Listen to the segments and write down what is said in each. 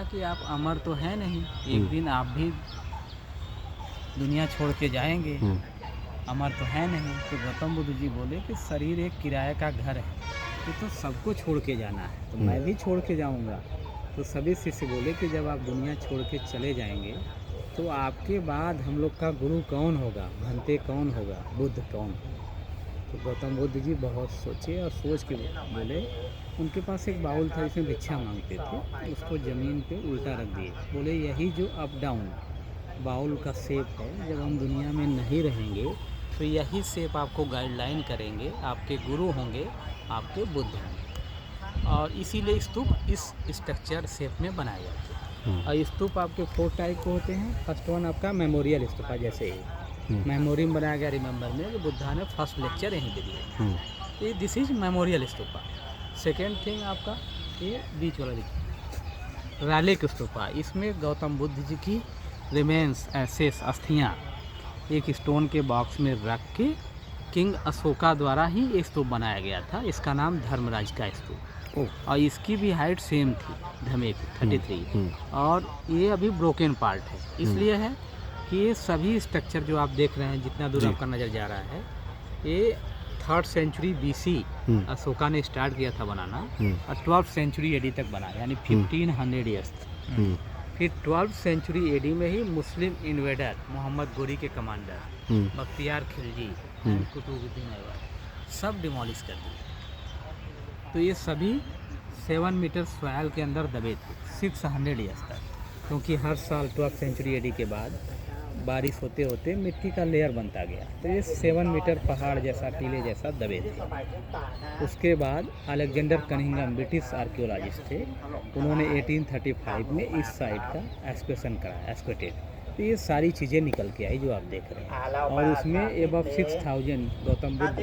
पूछा कि आप अमर तो हैं नहीं, एक दिन आप भी दुनिया छोड़ के जाएंगे, अमर तो है नहीं। तो गौतम बुद्ध जी बोले कि शरीर एक किराए का घर है, ये तो सबको छोड़ के जाना है, तो मैं भी छोड़ के जाऊंगा। तो सभी शिष्य बोले कि जब आप दुनिया छोड़ के चले जाएंगे तो आपके बाद हम लोग का गुरु कौन होगा, भंते कौन होगा, बुद्ध कौन होगा। तो गौतम बुद्ध जी बहुत सोचे और सोच के बोले, उनके पास एक बाउल था जिसमें भिक्षा मांगते थे, उसको ज़मीन पे उल्टा रख दिए। बोले यही जो अप डाउन बाउल का शेप है, जब हम दुनिया में नहीं रहेंगे तो यही शेप आपको गाइडलाइन करेंगे, आपके गुरु होंगे, आपके बुद्ध होंगे। और इसीलिए स्तूप इस स्ट्रक्चर शेप में बनाए जाते हैं। और स्तूप आपके 4 टाइप के होते हैं। फर्स्ट वन आपका मेमोरियल स्तूपा, जैसे मेमोरी में बनाया गया, रिमेंबर में, कि बुद्धा ने फर्स्ट लेक्चर यहीं पे दिया। ये this is memorial stupa. Second thing आपका ये बीच वाला देखिए, रालिक स्तूपा। इसमें गौतम बुद्ध जी की रिमेन्स, एसेस, अस्थियाँ एक स्टोन के बॉक्स में रख के किंग अशोका द्वारा ही ये स्तूप बनाया गया था। इसका नाम धर्मराज का स्तूप, और इसकी भी हाइट सेम थी, धमे की 33। और ये अभी ब्रोकन पार्ट है, इसलिए है कि ये सभी स्ट्रक्चर जो आप देख रहे हैं, जितना दूर आपका नज़र जा रहा है, ये 3rd सेंचुरी BC अशोका ने स्टार्ट किया था बनाना, और 12th सेंचुरी AD तक बना, यानी 1500 ईयर्स। फिर 12th सेंचुरी AD में ही मुस्लिम इन्वेडर मोहम्मद गोरी के कमांडर बख्तियार खिलजी, कुतुबुद्दीन ऐबक सब डिमोलिश कर दिए। तो ये सभी 7 मीटर सॉइल के अंदर दबे थे 600 ईयर्स तक, क्योंकि हर साल 12th सेंचुरी AD के बाद बारिश होते होते मिट्टी का लेयर बनता गया, तो ये 7 मीटर पहाड़ जैसा, टीले जैसा दबे थे। उसके बाद अलेक्जेंडर कनिंघम ब्रिटिश आर्कियोलॉजिस्ट थे, उन्होंने 1835 में इस साइट का एक्सकवेशन कराया, एक्सकवेटेड। तो ये सारी चीज़ें निकल के आई जो आप देख रहे हैं। और उसमें अबव 6000 गौतम बुद्ध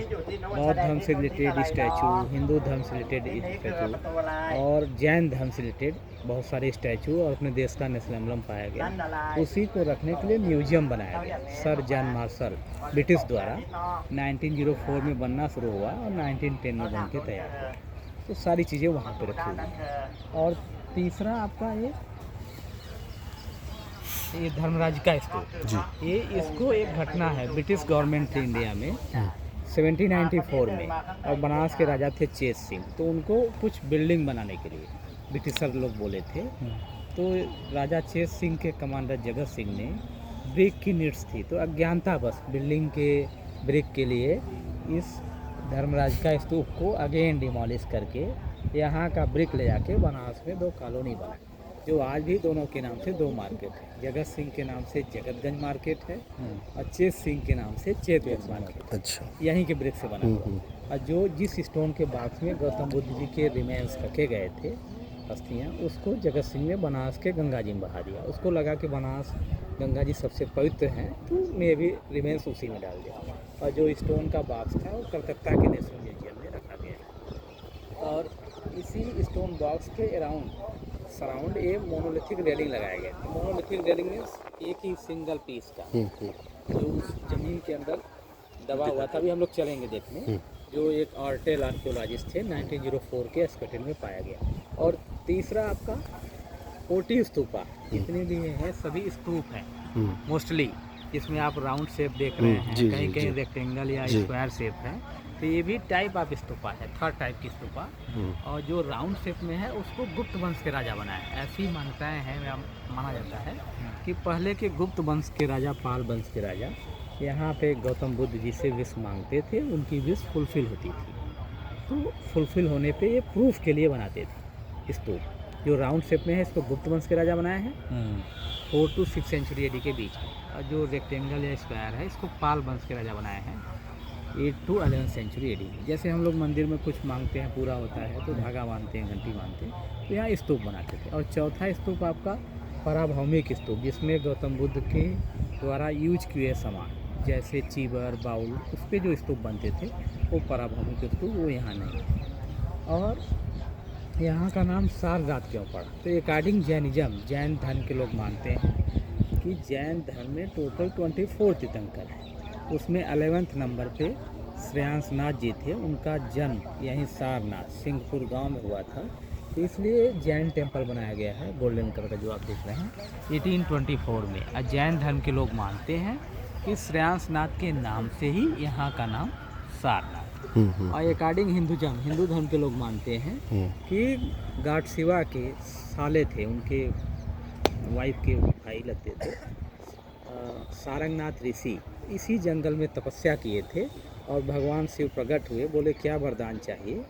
बौद्ध धर्म से रिलेटेड स्टैचू, हिंदू धर्म से रिलेटेड स्टैचू, और जैन धर्म से रिलेटेड बहुत सारे स्टैचू, और अपने देश का नेशनल एम्बलम पाया गया। उसी को रखने के लिए म्यूजियम बनाया गया सर जॉन मार्शल ब्रिटिश द्वारा। 1904 में बनना शुरू हुआ और 1910 में बन के तैयार हुआ। तो सारी चीज़ें वहाँ पे रखी हुई हैं। और तीसरा आपका ये धर्मराज का स्तूप, ये इसको एक घटना है, ब्रिटिश गवर्नमेंट थी इंडिया में 1794 में, और बनारस के राजा थे चेत सिंह। तो उनको कुछ बिल्डिंग बनाने के लिए ब्रिटिशर लोग बोले थे, तो राजा चेत सिंह के कमांडर जगत सिंह ने, ब्रिक की नीड्स थी, तो अज्ञानता बस बिल्डिंग के ब्रिक के लिए इस धर्मराज का स्तूप को अगेन डिमोलिश करके यहाँ का ब्रिक ले जाके बनारस में 2 कॉलोनी बना, जो आज भी दोनों के नाम से 2 मार्केट है। जगत सिंह के नाम से जगतगंज मार्केट है, और चेत सिंह के नाम से चेतगंज मार्केट। अच्छा, यहीं के ब्रिक से बना हुआ। और जो जिस स्टोन के बॉक्स में गौतम बुद्ध जी के रिमेन्स रखे गए थे, अस्थियाँ, उसको जगत सिंह ने बनारस के गंगा जी में बहा दिया। उसको लगा कि बनारस गंगा जी सबसे पवित्र हैं, तो मैं भी रिमेन्स उसी में डाल दिया। और जो स्टोन का बॉक्स था वो कलकत्ता के नेशनल म्यूजियम में रखा गया है। और इसी स्टोन बॉक्स के सराउंड ये मोनोलिथिक रेलिंग लगाया गया। मोनोलिथिक रेलिंग मीन्स एक ही सिंगल पीस का, जो उस जमीन के अंदर दबा हुआ था। अभी हम लोग चलेंगे देखने, जो एक आर्टेल आर्कियोलॉजिस्ट थे, 1904 के स्कॉटलैंड में पाया गया। और तीसरा आपका कोटी स्तूपा, जितने भी हैं सभी स्तूप हैं मोस्टली, जिसमें आप राउंड शेप देख रहे हैं, कहीं कहीं रेक्टेंगल या स्क्वायर शेप है, तो ये भी टाइप ऑफ स्तूपा है, 3rd टाइप की स्तूपा। और जो राउंड शेप में है उसको गुप्त वंश के राजा बनाए। ऐसी मान्यताएं हैं, माना जाता है कि पहले के गुप्त वंश के राजा, पाल वंश के राजा, यहाँ पे गौतम बुद्ध जी से विश मांगते थे, उनकी विश फुलफिल होती थी। तो फुलफिल होने पे ये प्रूफ के लिए बनाते थे स्तूप। जो राउंड शेप में है इसको गुप्त वंश के राजा बनाए हैं 4 to 6 सेंचुरी AD के बीच में। और जो रेक्टेंगल या स्क्वायर है इसको पाल वंश के राजा बनाए हैं 8 to 11 सेंचुरी AD में। जैसे हम लोग मंदिर में कुछ मांगते हैं, पूरा होता है तो धागा बांधते हैं, घंटी बांधते हैं, तो यहाँ स्तूप बनाते थे। और चौथा स्तूप आपका पराभौमिक स्तूप, जिसमें गौतम बुद्ध के द्वारा यूज किए सामान जैसे चीबर, बाउल, उस पर जो स्तूप बनते थे वो पराभौमिक स्तूप, वो यहाँ नहीं। और यहाँ का नाम सारनाथ क्यों पड़ा, तो अकॉर्डिंग जैनिज्म, जैन धर्म के लोग मानते हैं कि जैन धर्म में टोटल 24 तीर्थंकर हैं, उसमें 11th नंबर पे श्रेयांश नाथ जी थे। उनका जन्म यहीं सारनाथ सिंहपुर गांव में हुआ था, तो इसलिए जैन टेम्पल बनाया गया है गोल्डन कलर का जो आप देख रहे हैं 1824 में। और जैन धर्म के लोग मानते हैं कि श्रेयांश नाथ के नाम से ही यहाँ का नाम सारनाथ। और अकॉर्डिंग हिंदू धर्म के लोग मानते हैं कि गॉड शिवा के साले थे, उनके वाइफ के भाई लगते थे सारंगनाथ ऋषि, इसी जंगल में तपस्या किए थे और भगवान शिव प्रकट हुए, बोले क्या वरदान चाहिए।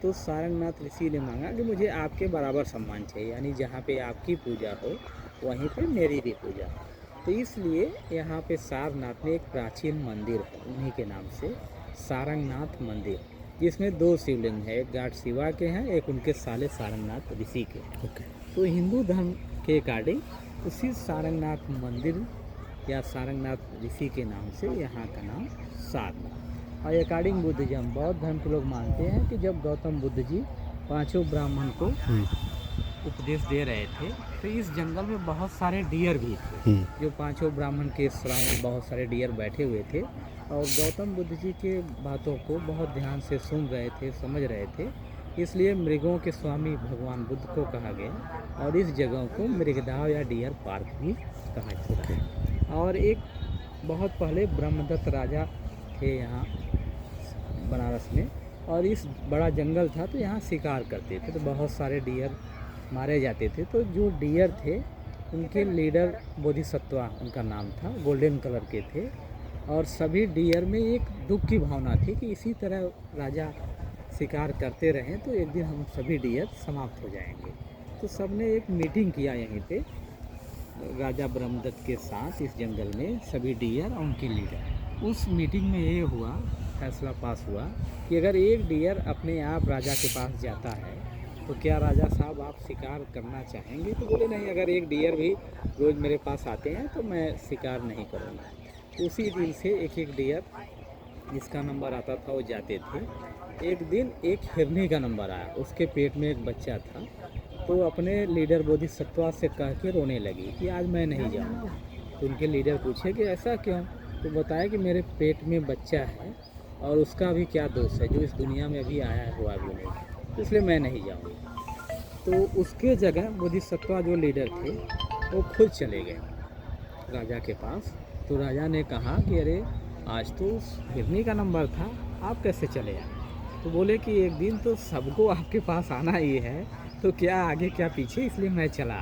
तो सारंगनाथ ऋषि ने मांगा कि मुझे आपके बराबर सम्मान चाहिए, यानी जहाँ पे आपकी पूजा हो वहीं पे मेरी भी पूजा हो। तो इसलिए यहाँ पे सारनाथ में एक प्राचीन मंदिर है उन्हीं के नाम से, सारंगनाथ मंदिर, जिसमें 2 शिवलिंग है, एक गॉड शिवा के हैं, एक उनके साले सारंगनाथ ऋषि के। तो हिंदू धर्म के अकॉर्डिंग उसी सारंगनाथ मंदिर या सारंगनाथ ऋषि के नाम से यहाँ का नाम सारनाथ। और अकॉर्डिंग बुद्धिज्म, बौद्ध धर्म के लोग मानते हैं कि जब गौतम बुद्ध जी 5 ब्राह्मण को उपदेश दे रहे थे तो इस जंगल में बहुत सारे डियर भी थे, जो 5 ब्राह्मण के सराउंड बहुत सारे डियर बैठे हुए थे और गौतम बुद्ध जी के बातों को बहुत ध्यान से सुन रहे थे, समझ रहे थे। इसलिए मृगों के स्वामी भगवान बुद्ध को कहा गया और इस जगह को मृगदाव या डियर पार्क भी कहा जाता है। और एक बहुत पहले ब्रह्मदत्त राजा थे यहाँ बनारस में, और इस बड़ा जंगल था तो यहाँ शिकार करते थे, तो बहुत सारे डियर मारे जाते थे। तो जो डियर थे उनके लीडर बोधिसत्वा उनका नाम था, गोल्डन कलर के थे। और सभी डियर में एक दुख की भावना थी कि इसी तरह राजा शिकार करते रहें तो एक दिन हम सभी डियर समाप्त हो जाएंगे। तो सबने एक मीटिंग किया यहीं पे राजा ब्रह्मदत्त के साथ इस जंगल में, सभी डियर और उनके लीडर। उस मीटिंग में ये हुआ, फैसला पास हुआ कि अगर एक डियर अपने आप राजा के पास जाता है तो क्या राजा साहब आप शिकार करना चाहेंगे। तो बोले नहीं, अगर एक डियर भी रोज़ मेरे पास आते हैं तो मैं शिकार नहीं करूँगा। उसी दिन से एक एक डियर जिसका नंबर आता था वो जाते थे। एक दिन एक हिरनी का नंबर आया, उसके पेट में एक बच्चा था, तो अपने लीडर बोधिसत्वा से कह के रोने लगी कि आज मैं नहीं जाऊँगा। तो उनके लीडर पूछे कि ऐसा क्यों। तो बताया कि मेरे पेट में बच्चा है और उसका भी क्या दोष है जो इस दुनिया में अभी आया हुआ भी नहीं, तो इसलिए मैं नहीं जाऊँगा। तो उसके जगह बोधिसत्वा जो लीडर थे वो खुद चले गए राजा के पास। तो राजा ने कहा कि अरे आज तो उस हिरनी का नंबर था, आप कैसे चले आए। तो बोले कि एक दिन तो सबको आपके पास आना ही है, तो क्या आगे क्या पीछे, इसलिए मैं चला।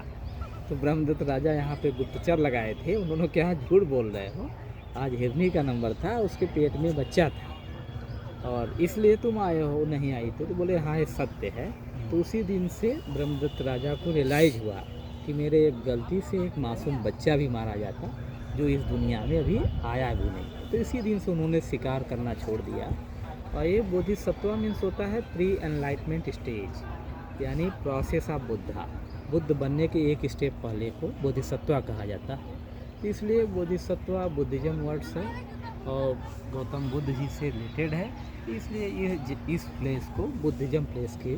तो ब्रह्मदत्त राजा यहाँ पे गुप्तचर लगाए थे, उन्होंने क्या झूठ बोल रहे हो, आज हिरनी का नंबर था, उसके पेट में बच्चा था और इसलिए तुम आए हो, नहीं आई। तो बोले हाँ ये सत्य है। तो उसी दिन से ब्रह्मदत्त राजा को रियलाइज़ हुआ कि मेरे एक गलती से एक मासूम बच्चा भी मारा जाता जो इस दुनिया में अभी आया भी नहीं। तो इसी दिन से उन्होंने शिकार करना छोड़ दिया। और ये बोधिसत्वा मीन्स होता है प्री एनलाइटमेंट स्टेज, यानी प्रोसेस ऑफ बुद्धा, बुद्ध बनने के एक स्टेप पहले को बोधिसत्वा कहा जाता है। तो इसलिए बोधिसत्वा बुद्धिज्म वर्ड्स है और गौतम बुद्ध जी से रिलेटेड है, इसलिए ये इस प्लेस को बुद्धिज्म प्लेस के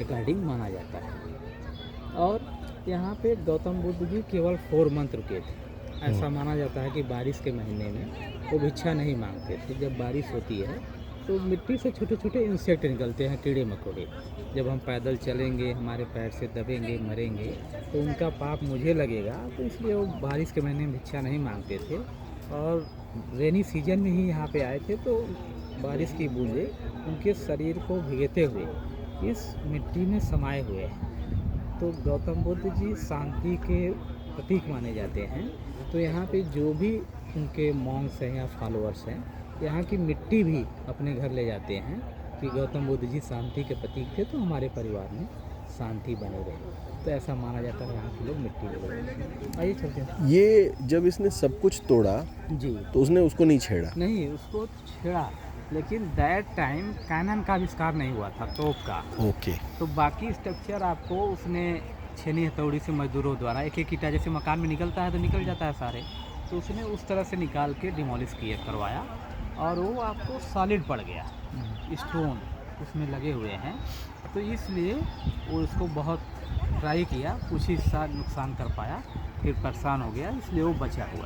अकॉर्डिंग माना जाता है। और यहाँ पे गौतम बुद्ध जी केवल 4 मंथ रुके थे। ऐसा माना जाता है कि बारिश के महीने में वो भिक्षा नहीं मांगते थे। जब बारिश होती है तो मिट्टी से छोटे छोटे इंसेक्ट निकलते हैं, कीड़े मकोड़े। जब हम पैदल चलेंगे, हमारे पैर से दबेंगे, मरेंगे तो उनका पाप मुझे लगेगा, तो इसलिए वो बारिश के महीने में भिक्षा नहीं मांगते थे। और रेनी सीजन में ही यहाँ पे आए थे, तो बारिश की बूंदें उनके शरीर को भिगोते हुए इस मिट्टी में समाये हुए हैं। तो गौतम बुद्ध जी शांति के प्रतीक माने जाते हैं। तो यहाँ पे जो भी उनके मॉन्क्स हैं या फॉलोअर्स हैं, यहाँ की मिट्टी भी अपने घर ले जाते हैं कि गौतम बुद्ध जी शांति के प्रतीक थे, तो हमारे परिवार में शांति बने रहे। तो ऐसा माना जाता है, यहाँ के लोग मिट्टी ले जाते हैं। आइए चलते हैं। ये जब इसने सब कुछ तोड़ा जी, तो उसने उसको नहीं छेड़ा? नहीं, उसको छेड़ा, लेकिन दैट टाइम कैनन का आविष्कार नहीं हुआ था, तोप का। ओके। तो बाकी स्ट्रक्चर आपको उसने छेनी हथौड़ी से मजदूरों द्वारा एक एक ईंटा जैसे मकान में निकलता है तो निकल जाता है सारे, तो उसने उस तरह से निकाल के डिमोलिश करवाया और वो आपको सॉलिड पड़ गया, स्टोन उसमें लगे हुए हैं। तो इसलिए वो उसको बहुत ट्राई किया, कुछ हिस्सा नुकसान कर पाया, फिर परेशान हो गया, इसलिए वो बचा हुआ